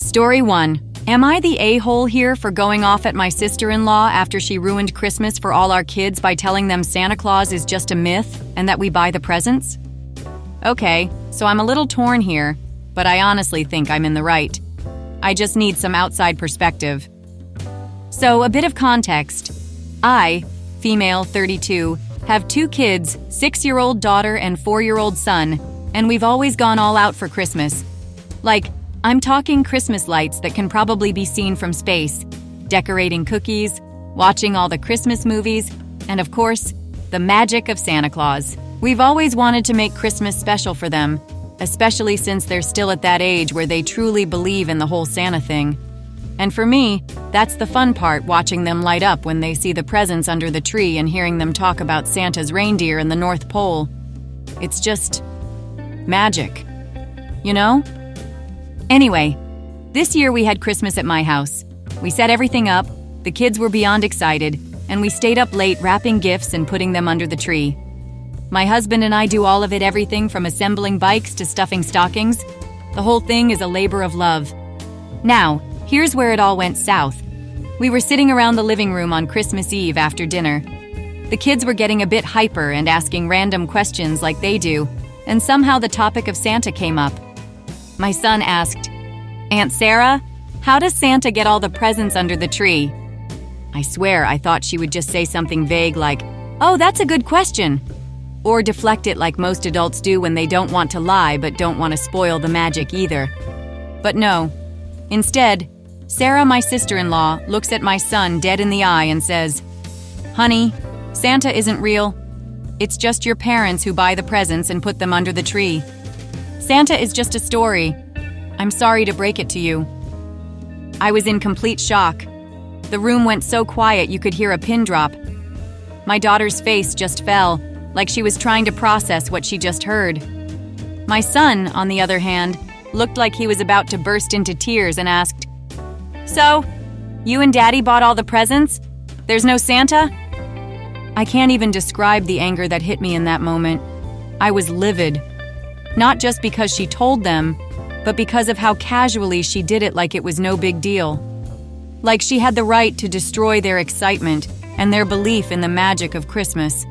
Story 1. Am I the a-hole here for going off at my sister-in-law after she ruined Christmas for all our kids by telling them Santa Claus is just a myth and that we buy the presents? Okay, so I'm a little torn here, but I honestly think I'm in the right. I just need some outside perspective. So, a bit of context. I, female 32, have 2 kids, 6-year-old daughter and 4-year-old son, and we've always gone all out for Christmas. Like, I'm talking Christmas lights that can probably be seen from space, decorating cookies, watching all the Christmas movies, and of course, the magic of Santa Claus. We've always wanted to make Christmas special for them, especially since they're still at that age where they truly believe in the whole Santa thing. And for me, that's the fun part, watching them light up when they see the presents under the tree and hearing them talk about Santa's reindeer and the North Pole. It's just magic, you know? Anyway, this year we had Christmas at my house. We set everything up, the kids were beyond excited, and we stayed up late wrapping gifts and putting them under the tree. My husband and I do all of it, everything from assembling bikes to stuffing stockings. The whole thing is a labor of love. Now, here's where it all went south. We were sitting around the living room on Christmas Eve after dinner. The kids were getting a bit hyper and asking random questions like they do, and somehow the topic of Santa came up. My son asked, "Aunt Sarah, how does Santa get all the presents under the tree?" I swear I thought she would just say something vague like, "Oh, that's a good question," or deflect it like most adults do when they don't want to lie but don't want to spoil the magic either. But no. Instead, Sarah, my sister-in-law, looks at my son dead in the eye and says, "Honey, Santa isn't real. It's just your parents who buy the presents and put them under the tree. Santa is just a story. I'm sorry to break it to you." I was in complete shock. The room went so quiet you could hear a pin drop. My daughter's face just fell, like she was trying to process what she just heard. My son, on the other hand, looked like he was about to burst into tears and asked, "So, you and Daddy bought all the presents? There's no Santa?" I can't even describe the anger that hit me in that moment. I was livid. Not just because she told them, but because of how casually she did it, like it was no big deal. Like she had the right to destroy their excitement and their belief in the magic of Christmas.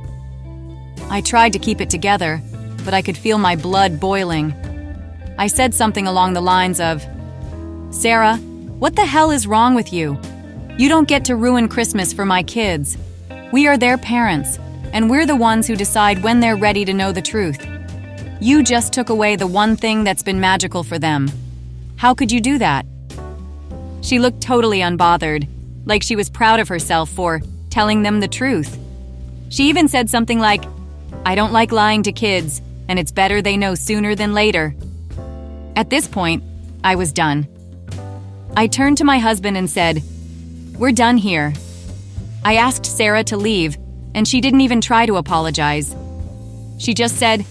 I tried to keep it together, but I could feel my blood boiling. I said something along the lines of, "Sarah, what the hell is wrong with you? You don't get to ruin Christmas for my kids. We are their parents, and we're the ones who decide when they're ready to know the truth. You just took away the one thing that's been magical for them. How could you do that?" She looked totally unbothered, like she was proud of herself for telling them the truth. She even said something like, "I don't like lying to kids, and it's better they know sooner than later." At this point, I was done. I turned to my husband and said, "We're done here." I asked Sarah to leave, and she didn't even try to apologize. She just said,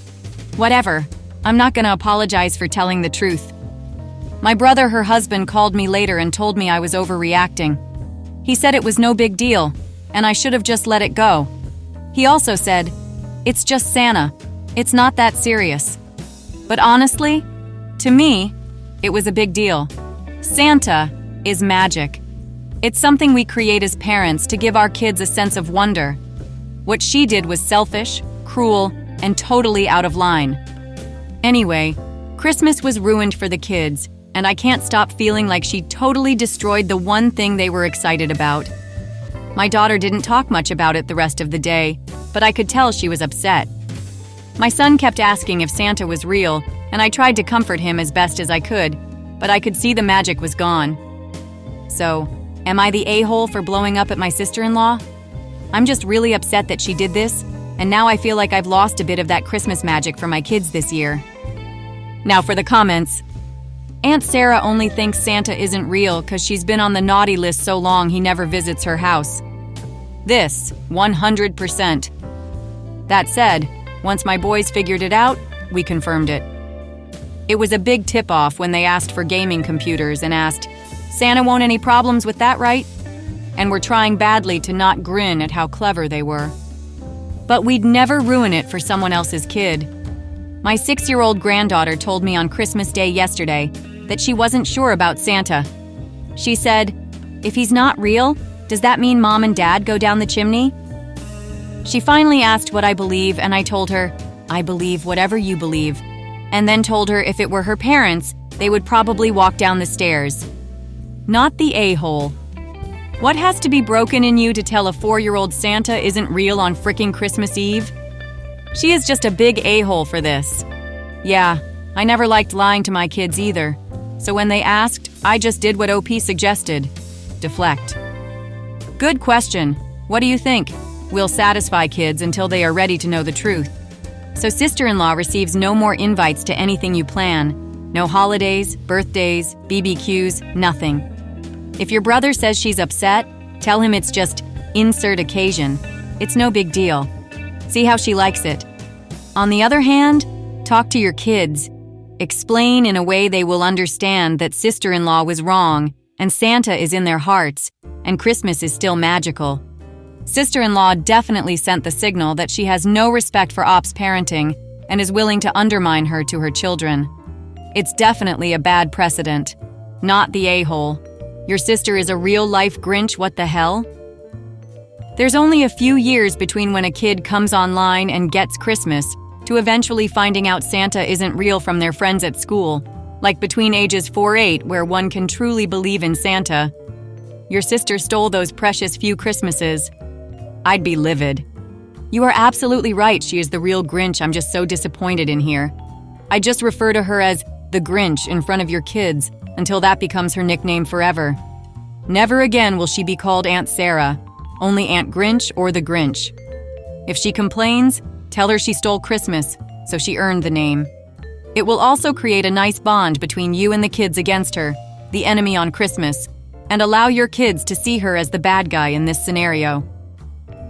"Whatever, I'm not gonna apologize for telling the truth." My brother, her husband, called me later and told me I was overreacting. He said it was no big deal, and I should have just let it go. He also said, "It's just Santa. It's not that serious." But honestly, to me, it was a big deal. Santa is magic. It's something we create as parents to give our kids a sense of wonder. What she did was selfish, cruel, and totally out of line. Anyway, Christmas was ruined for the kids, and I can't stop feeling like she totally destroyed the one thing they were excited about. My daughter didn't talk much about it the rest of the day, but I could tell she was upset. My son kept asking if Santa was real, and I tried to comfort him as best as I could, but I could see the magic was gone. So, am I the a-hole for blowing up at my sister-in-law? I'm just really upset that she did this, and now I feel like I've lost a bit of that Christmas magic for my kids this year. Now for the comments. Aunt Sarah only thinks Santa isn't real because she's been on the naughty list so long he never visits her house. This, 100%. That said, once my boys figured it out, we confirmed it. It was a big tip-off when they asked for gaming computers and asked, "Santa won't any problems with that, right?" And were trying badly to not grin at how clever they were. But we'd never ruin it for someone else's kid. My 6-year-old granddaughter told me on Christmas Day yesterday that she wasn't sure about Santa. She said, "If he's not real, does that mean Mom and Dad go down the chimney?" She finally asked what I believe, and I told her, "I believe whatever you believe," and then told her if it were her parents, they would probably walk down the stairs. Not the a-hole. What has to be broken in you to tell a 4-year-old Santa isn't real on fricking Christmas Eve? She is just a big a-hole for this. Yeah, I never liked lying to my kids either. So when they asked, I just did what OP suggested. Deflect. Good question. What do you think? We'll satisfy kids until they are ready to know the truth. So sister-in-law receives no more invites to anything you plan. No holidays, birthdays, BBQs, nothing. If your brother says she's upset, tell him it's just insert occasion. It's no big deal. See how she likes it. On the other hand, talk to your kids. Explain in a way they will understand that sister-in-law was wrong and Santa is in their hearts and Christmas is still magical. Sister-in-law definitely sent the signal that she has no respect for ops parenting and is willing to undermine her to her children. It's definitely a bad precedent. Not the a-hole. Your sister is a real-life Grinch, what the hell? There's only a few years between when a kid comes online and gets Christmas to eventually finding out Santa isn't real from their friends at school, like between ages 4-8 where one can truly believe in Santa. Your sister stole those precious few Christmases. I'd be livid. You are absolutely right, she is the real Grinch. I'm just so disappointed in here. I just refer to her as the Grinch in front of your kids until that becomes her nickname forever. Never again will she be called Aunt Sarah, only Aunt Grinch or the Grinch. If she complains, tell her she stole Christmas, so she earned the name. It will also create a nice bond between you and the kids against her, the enemy on Christmas, and allow your kids to see her as the bad guy in this scenario.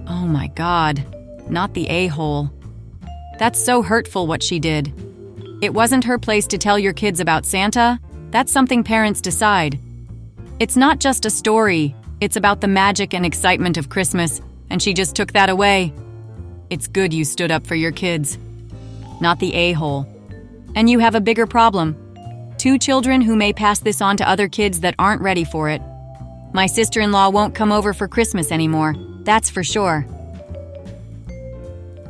Oh my God, not the a-hole. That's so hurtful what she did. It wasn't her place to tell your kids about Santa. That's something parents decide. It's not just a story, it's about the magic and excitement of Christmas, and she just took that away. It's good you stood up for your kids. Not the a-hole. And you have a bigger problem. 2 children who may pass this on to other kids that aren't ready for it. My sister-in-law won't come over for Christmas anymore, that's for sure.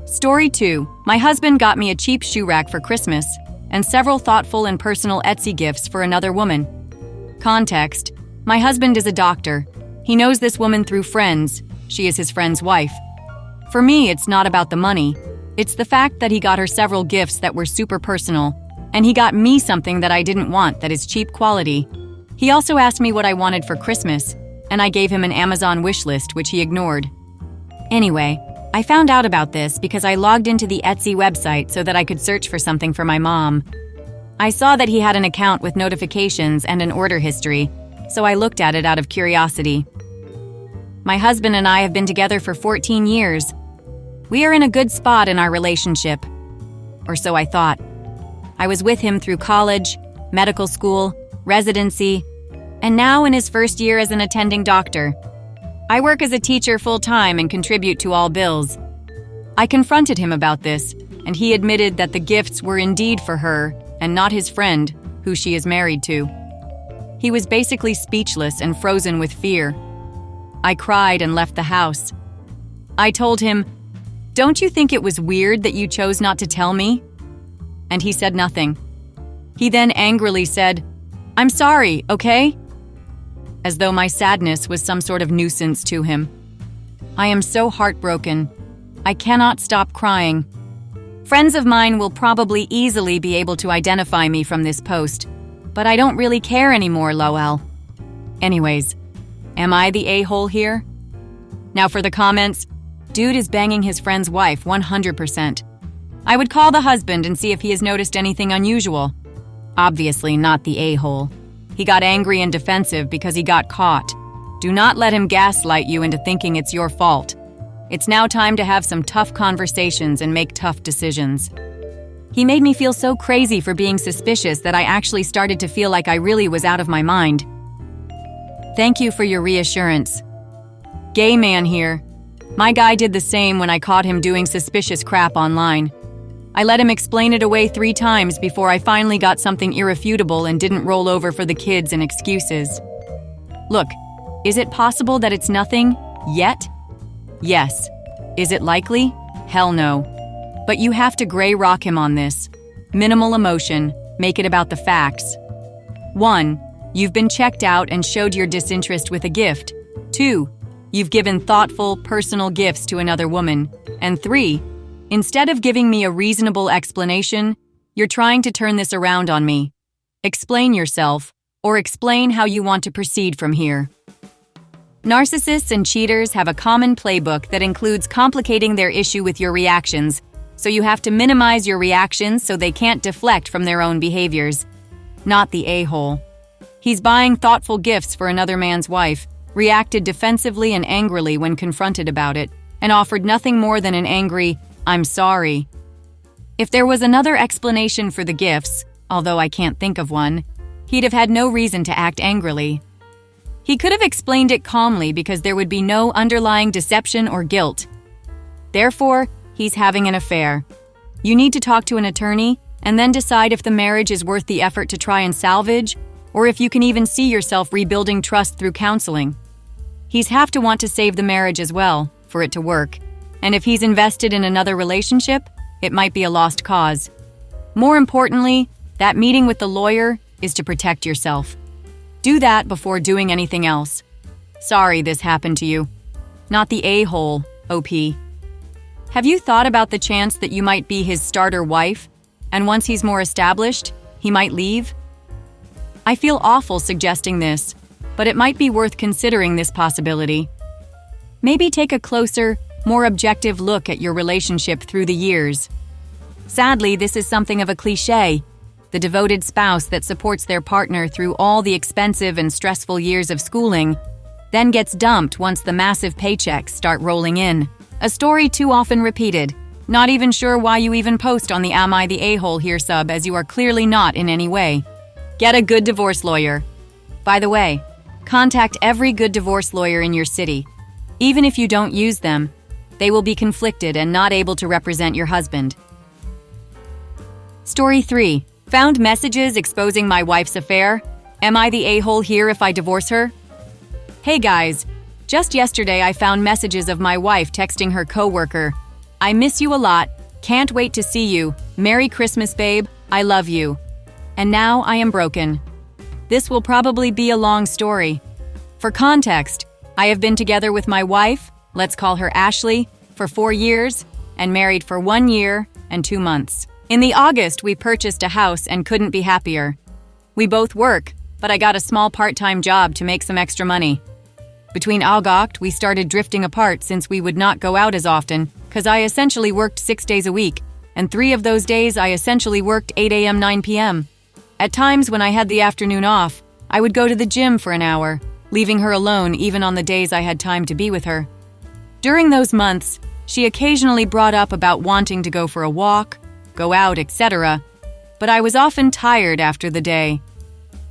Story 2. My husband got me a cheap shoe rack for Christmas and several thoughtful and personal Etsy gifts for another woman. Context. My husband is a doctor. He knows this woman through friends. She is his friend's wife. For me, it's not about the money. It's the fact that he got her several gifts that were super personal, and he got me something that I didn't want that is cheap quality. He also asked me what I wanted for Christmas, and I gave him an Amazon wish list, which he ignored. Anyway, I found out about this because I logged into the Etsy website so that I could search for something for my mom. I saw that he had an account with notifications and an order history, so I looked at it out of curiosity. My husband and I have been together for 14 years. We are in a good spot in our relationship. Or so I thought. I was with him through college, medical school, residency, and now in his first year as an attending doctor. I work as a teacher full-time and contribute to all bills. I confronted him about this, and he admitted that the gifts were indeed for her and not his friend, who she is married to. He was basically speechless and frozen with fear. I cried and left the house. I told him, "Don't you think it was weird that you chose not to tell me?" And he said nothing. He then angrily said, "I'm sorry, okay?" As though my sadness was some sort of nuisance to him. I am so heartbroken. I cannot stop crying. Friends of mine will probably easily be able to identify me from this post, but I don't really care anymore, lol. Anyways, am I the a-hole here? Now for the comments, dude is banging his friend's wife 100%. I would call the husband and see if he has noticed anything unusual. Obviously not the a-hole. He got angry and defensive because he got caught. Do not let him gaslight you into thinking it's your fault. It's now time to have some tough conversations and make tough decisions. He made me feel so crazy for being suspicious that I actually started to feel like I really was out of my mind. Thank you for your reassurance. Gay man here. My guy did the same when I caught him doing suspicious crap online. I let him explain it away 3 times before I finally got something irrefutable and didn't roll over for the kids and excuses. Look, is it possible that it's nothing yet? Yes. Is it likely? Hell no. But you have to gray rock him on this. Minimal emotion, make it about the facts. 1. You've been checked out and showed your disinterest with a gift. 2. You've given thoughtful, personal gifts to another woman. And 3. Instead of giving me a reasonable explanation, you're trying to turn this around on me. Explain yourself, or explain how you want to proceed from here. Narcissists and cheaters have a common playbook that includes complicating their issue with your reactions, so you have to minimize your reactions so they can't deflect from their own behaviors. Not the a-hole. He's buying thoughtful gifts for another man's wife, reacted defensively and angrily when confronted about it, and offered nothing more than an angry, "I'm sorry." If there was another explanation for the gifts, although I can't think of one, he'd have had no reason to act angrily. He could have explained it calmly because there would be no underlying deception or guilt. Therefore, he's having an affair. You need to talk to an attorney and then decide if the marriage is worth the effort to try and salvage, or if you can even see yourself rebuilding trust through counseling. He's have to want to save the marriage as well, for it to work. And if he's invested in another relationship, it might be a lost cause. More importantly, that meeting with the lawyer is to protect yourself. Do that before doing anything else. Sorry this happened to you. Not the a-hole, OP. Have you thought about the chance that you might be his starter wife, and once he's more established, he might leave? I feel awful suggesting this, but it might be worth considering this possibility. Maybe take a closer, more objective look at your relationship through the years. Sadly, this is something of a cliché, the devoted spouse that supports their partner through all the expensive and stressful years of schooling, then gets dumped once the massive paychecks start rolling in. A story too often repeated. Not even sure why you even post on the Am I the A-hole here sub, as you are clearly not in any way. Get a good divorce lawyer. By the way, contact every good divorce lawyer in your city. Even if you don't use them, they will be conflicted and not able to represent your husband. Story 3. Found messages exposing my wife's affair. Am I the a-hole here if I divorce her? Hey guys, just yesterday I found messages of my wife texting her coworker. I miss you a lot. Can't wait to see you. Merry Christmas, babe. I love you. And now I am broken. This will probably be a long story. For context, I have been together with my wife, let's call her Ashley, for 4 years, and married for 1 year and 2 months. In the August, we purchased a house and couldn't be happier. We both work, but I got a small part-time job to make some extra money. Between August, we started drifting apart since we would not go out as often, because I essentially worked 6 days a week, and 3 of those days I essentially worked 8 a.m. 9 p.m. At times when I had the afternoon off, I would go to the gym for an hour, leaving her alone even on the days I had time to be with her. During those months, she occasionally brought up about wanting to go for a walk, go out, etc., but I was often tired after the day.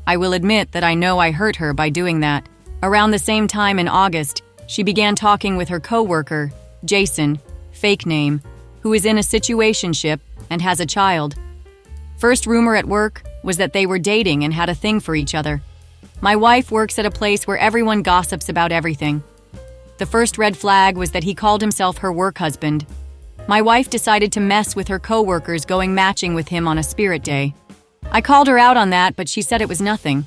I will admit that I know I hurt her by doing that. Around the same time in August, she began talking with her coworker, Jason, fake name, who is in a situationship and has a child. First rumor at work was that they were dating and had a thing for each other. My wife works at a place where everyone gossips about everything. The first red flag was that he called himself her work husband. My wife decided to mess with her coworkers going matching with him on a spirit day. I called her out on that, but she said it was nothing.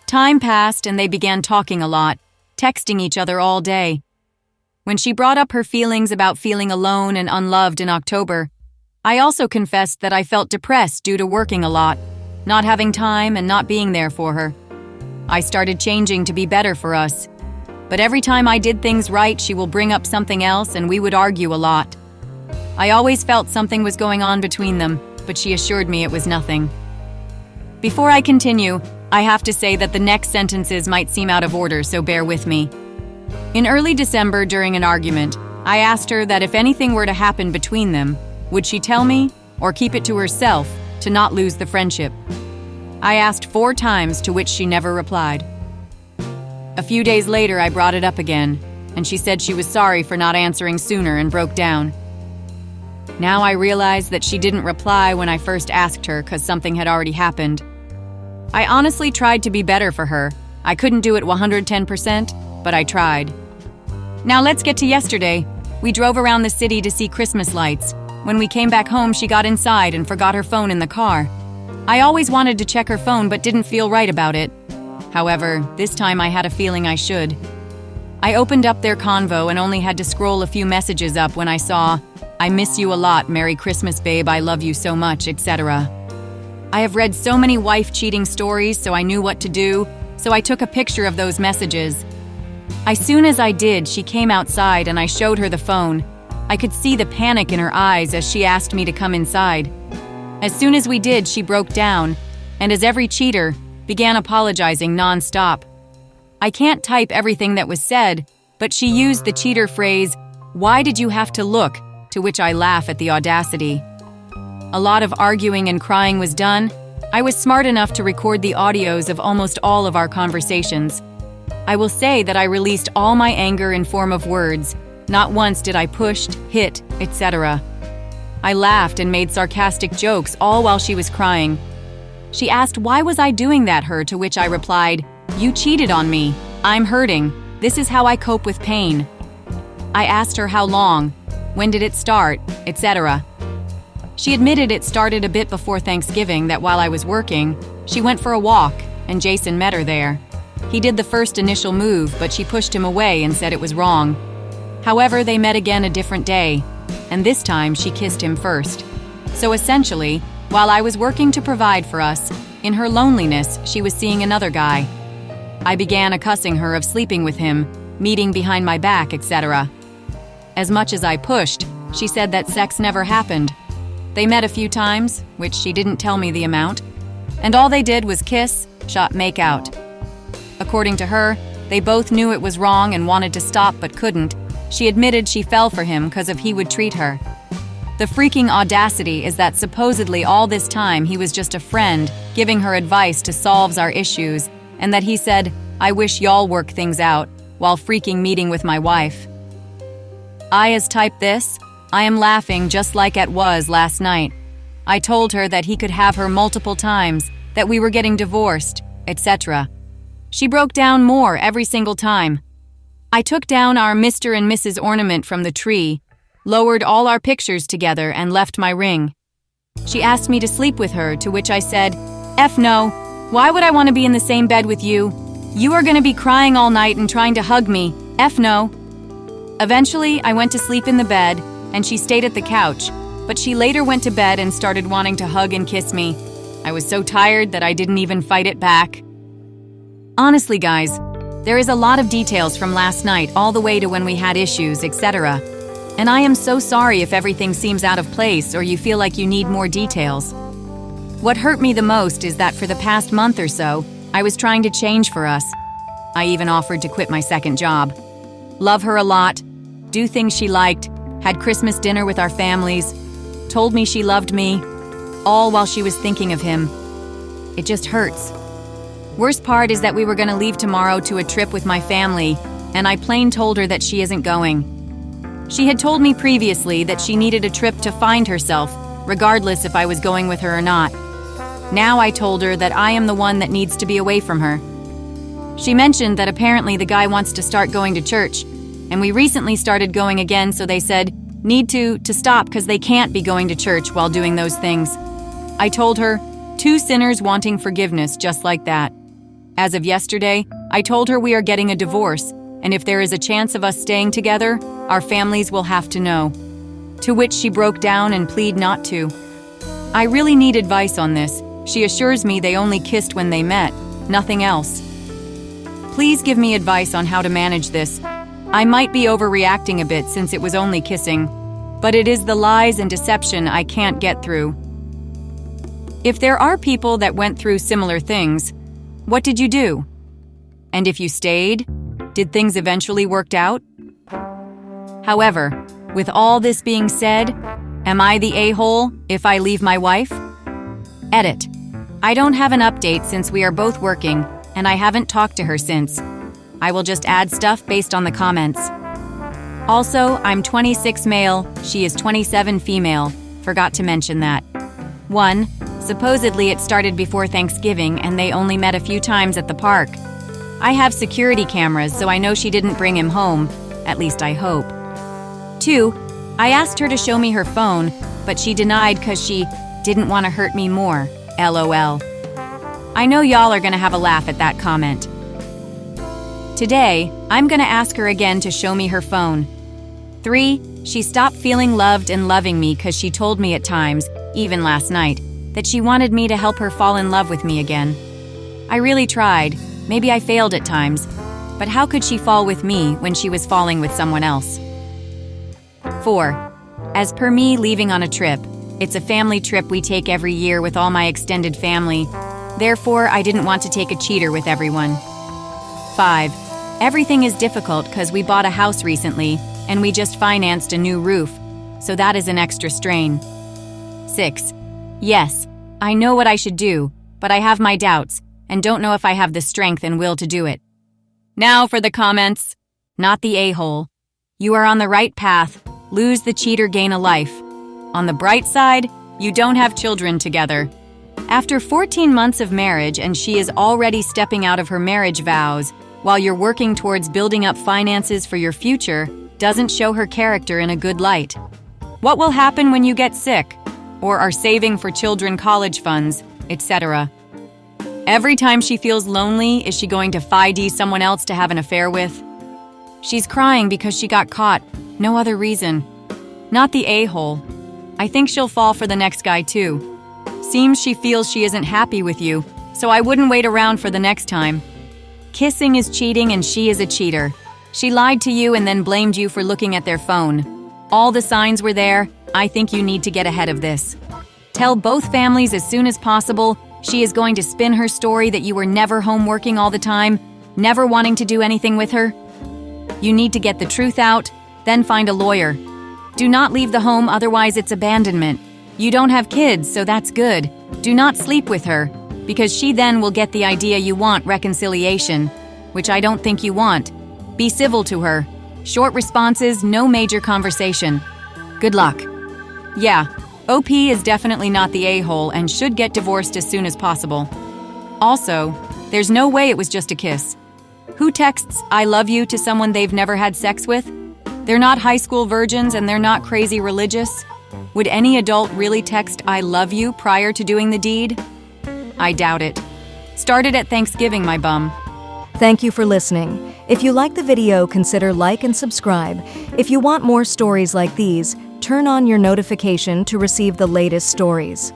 Time passed and they began talking a lot, texting each other all day. When she brought up her feelings about feeling alone and unloved in October, I also confessed that I felt depressed due to working a lot, not having time and not being there for her. I started changing to be better for us. But every time I did things right, she will bring up something else and we would argue a lot. I always felt something was going on between them, but she assured me it was nothing. Before I continue, I have to say that the next sentences might seem out of order, so bear with me. In early December, during an argument, I asked her that if anything were to happen between them, would she tell me or keep it to herself to not lose the friendship? I asked 4 times, to which she never replied. A few days later, I brought it up again, and she said she was sorry for not answering sooner and broke down. Now I realize that she didn't reply when I first asked her because something had already happened. I honestly tried to be better for her. I couldn't do it 110%, but I tried. Now let's get to yesterday. We drove around the city to see Christmas lights. When we came back home, she got inside and forgot her phone in the car. I always wanted to check her phone but didn't feel right about it. However, this time I had a feeling I should. I opened up their convo and only had to scroll a few messages up when I saw, "I miss you a lot, Merry Christmas babe, I love you so much," etc. I have read so many wife cheating stories, so I knew what to do, so I took a picture of those messages. As soon as I did, she came outside and I showed her the phone. I could see the panic in her eyes as she asked me to come inside. As soon as we did, she broke down, and as every cheater, began apologizing non-stop. I can't type everything that was said, but she used the cheater phrase, "Why did you have to look?" to which I laugh at the audacity. A lot of arguing and crying was done. I was smart enough to record the audios of almost all of our conversations. I will say that I released all my anger in form of words. Not once did I push, hit, etc. I laughed and made sarcastic jokes all while she was crying. She asked why was I doing that her, to which I replied, "You cheated on me. I'm hurting. This is how I cope with pain." I asked her how long, when did it start, etc. She admitted it started a bit before Thanksgiving, that while I was working, she went for a walk and Jason met her there. He did the first initial move, but she pushed him away and said it was wrong. However, they met again a different day, and this time she kissed him first. So essentially, while I was working to provide for us, in her loneliness, she was seeing another guy. I began accusing her of sleeping with him, meeting behind my back, etc. As much as I pushed, she said that sex never happened. They met a few times, which she didn't tell me the amount, and all they did was kiss, make out. According to her, they both knew it was wrong and wanted to stop but couldn't. She admitted she fell for him because of he would treat her. The freaking audacity is that supposedly all this time he was just a friend, giving her advice to solve our issues, and that he said, "I wish y'all work things out," while freaking meeting with my wife. I has typed this, "I am laughing just like it was last night." I told her that he could have her multiple times, that we were getting divorced, etc. She broke down more every single time. I took down our Mr. and Mrs. ornament from the tree, lowered all our pictures together, and left my ring. She asked me to sleep with her, to which I said, "F no, why would I want to be in the same bed with you? You are going to be crying all night and trying to hug me, F no." Eventually, I went to sleep in the bed, and she stayed at the couch, but she later went to bed and started wanting to hug and kiss me. I was so tired that I didn't even fight it back. Honestly, guys, there is a lot of details from last night all the way to when we had issues, etc. And I am so sorry if everything seems out of place or you feel like you need more details. What hurt me the most is that for the past month or so, I was trying to change for us. I even offered to quit my second job. Love her a lot, do things she liked, had Christmas dinner with our families, told me she loved me, all while she was thinking of him. It just hurts. Worst part is that we were going to leave tomorrow to a trip with my family, and I plain told her that she isn't going. She had told me previously that she needed a trip to find herself, regardless if I was going with her or not. Now I told her that I am the one that needs to be away from her. She mentioned that apparently the guy wants to start going to church, and we recently started going again, so they said, need to stop because they can't be going to church while doing those things. I told her, two sinners wanting forgiveness just like that. As of yesterday, I told her we are getting a divorce, and if there is a chance of us staying together, our families will have to know. To which she broke down and pleaded not to. I really need advice on this. She assures me they only kissed when they met, nothing else. Please give me advice on how to manage this. I might be overreacting a bit since it was only kissing, but it is the lies and deception I can't get through. If there are people that went through similar things, what did you do? And if you stayed, did things eventually work out? However, with all this being said, am I the a-hole if I leave my wife? Edit. I don't have an update since we are both working, and I haven't talked to her since. I will just add stuff based on the comments. Also, I'm 26 male, she is 27 female. Forgot to mention that. 1. Supposedly it started before Thanksgiving and they only met a few times at the park. I have security cameras, so I know she didn't bring him home. At least I hope. 2. I asked her to show me her phone, but she denied because she didn't want to hurt me more. LOL. I know y'all are gonna have a laugh at that comment. Today, I'm gonna ask her again to show me her phone. 3. She stopped feeling loved and loving me because she told me at times, even last night, that she wanted me to help her fall in love with me again. I really tried. Maybe I failed at times. But how could she fall with me when she was falling with someone else? 4. As per me leaving on a trip, it's a family trip we take every year with all my extended family. Therefore, I didn't want to take a cheater with everyone. 5. Everything is difficult because we bought a house recently and we just financed a new roof, so that is an extra strain. 6. Yes, I know what I should do, but I have my doubts and don't know if I have the strength and will to do it. Now for the comments. Not the a-hole. You are on the right path. Lose the cheater, gain a life. On the bright side, you don't have children together. After 14 months of marriage and she is already stepping out of her marriage vows, while you're working towards building up finances for your future, doesn't show her character in a good light. What will happen when you get sick, or are saving for children college funds, etc.? Every time she feels lonely, is she going to FID someone else to have an affair with? She's crying because she got caught, no other reason. Not the a-hole. I think she'll fall for the next guy too. Seems she feels she isn't happy with you, so I wouldn't wait around for the next time. Kissing is cheating and she is a cheater. She lied to you and then blamed you for looking at their phone. All the signs were there. I think you need to get ahead of this. Tell both families as soon as possible she is going to spin her story that you were never home working all the time, never wanting to do anything with her. You need to get the truth out, then find a lawyer. Do not leave the home, otherwise it's abandonment. You don't have kids, so that's good. Do not sleep with her, because she then will get the idea you want reconciliation, which I don't think you want. Be civil to her. Short responses, no major conversation. Good luck. Yeah, OP is definitely not the a-hole and should get divorced as soon as possible. Also, there's no way it was just a kiss. Who texts "I love you" to someone they've never had sex with? They're not high school virgins and they're not crazy religious. Would any adult really text "I love you" prior to doing the deed? I doubt it. Started at Thanksgiving, my bum. Thank you for listening. If you like the video, consider like and subscribe. If you want more stories like these, turn on your notification to receive the latest stories.